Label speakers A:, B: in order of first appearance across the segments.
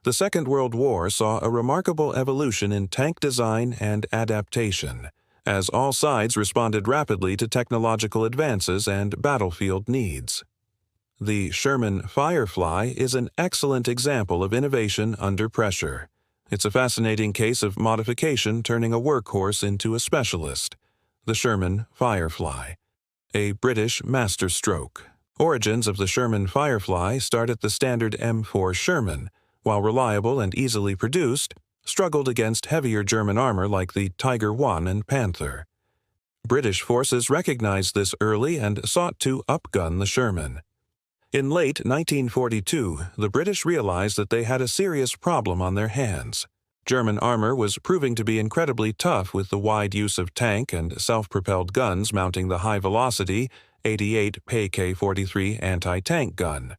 A: The Second World War saw a remarkable evolution in tank design and adaptation, as all sides responded rapidly to technological advances and battlefield needs. The Sherman Firefly is an excellent example of innovation under pressure. It's a fascinating case of modification turning a workhorse into a specialist. The Sherman Firefly, a British masterstroke. Origins of the Sherman Firefly start at the standard M4 Sherman, while reliable and easily produced, struggled against heavier German armor like the Tiger I and Panther. British forces recognized this early and sought to upgun the Sherman. In late 1942, the British realized that they had a serious problem on their hands. German armor was proving to be incredibly tough with the wide use of tank and self-propelled guns mounting the high-velocity 88 PK-43 anti-tank gun.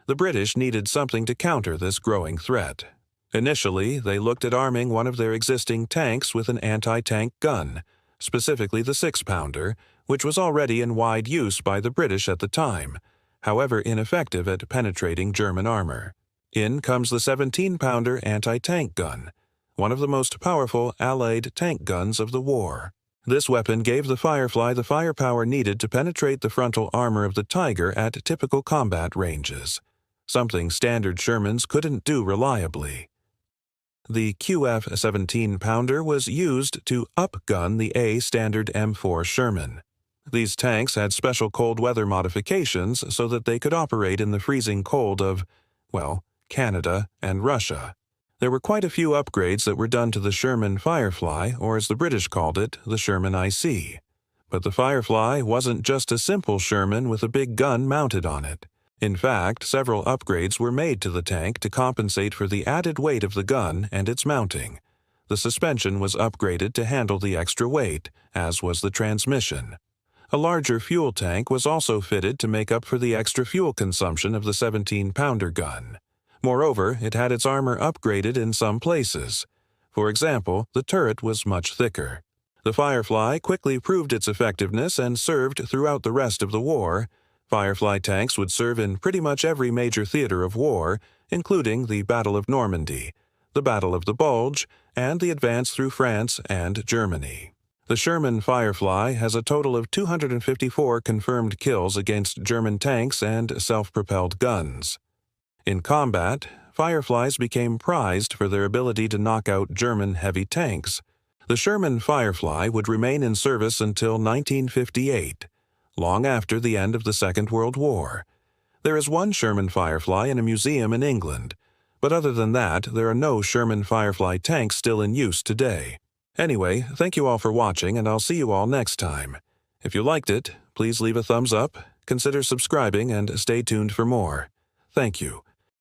A: The British needed something to counter this growing threat. Initially, they looked at arming one of their existing tanks with an anti-tank gun, specifically the 6-pounder, which was already in wide use by the British at the time, however ineffective at penetrating German armor. In comes the 17-pounder anti-tank gun, one of the most powerful Allied tank guns of the war. This weapon gave the Firefly the firepower needed to penetrate the frontal armor of the Tiger at typical combat ranges, something standard Shermans couldn't do reliably. The QF 17-pounder was used to upgun the A standard M4 Sherman. These tanks had special cold weather modifications so that they could operate in the freezing cold of, well, Canada and Russia. There were quite a few upgrades that were done to the Sherman Firefly, or as the British called it, the Sherman IC. But the Firefly wasn't just a simple Sherman with a big gun mounted on it. In fact, several upgrades were made to the tank to compensate for the added weight of the gun and its mounting. The suspension was upgraded to handle the extra weight, as was the transmission. A larger fuel tank was also fitted to make up for the extra fuel consumption of the 17-pounder gun. Moreover, it had its armor upgraded in some places. For example, the turret was much thicker. The Firefly quickly proved its effectiveness and served throughout the rest of the war. Firefly tanks would serve in pretty much every major theater of war, including the Battle of Normandy, the Battle of the Bulge, and the advance through France and Germany. The Sherman Firefly has a total of 254 confirmed kills against German tanks and self-propelled guns. In combat, Fireflies became prized for their ability to knock out German heavy tanks. The Sherman Firefly would remain in service until 1958, long after the end of the Second World War. There is one Sherman Firefly in a museum in England, but other than that, there are no Sherman Firefly tanks still in use today. Anyway, thank you all for watching, and I'll see you all next time. If you liked it, please leave a thumbs up, consider subscribing, and stay tuned for more. Thank you.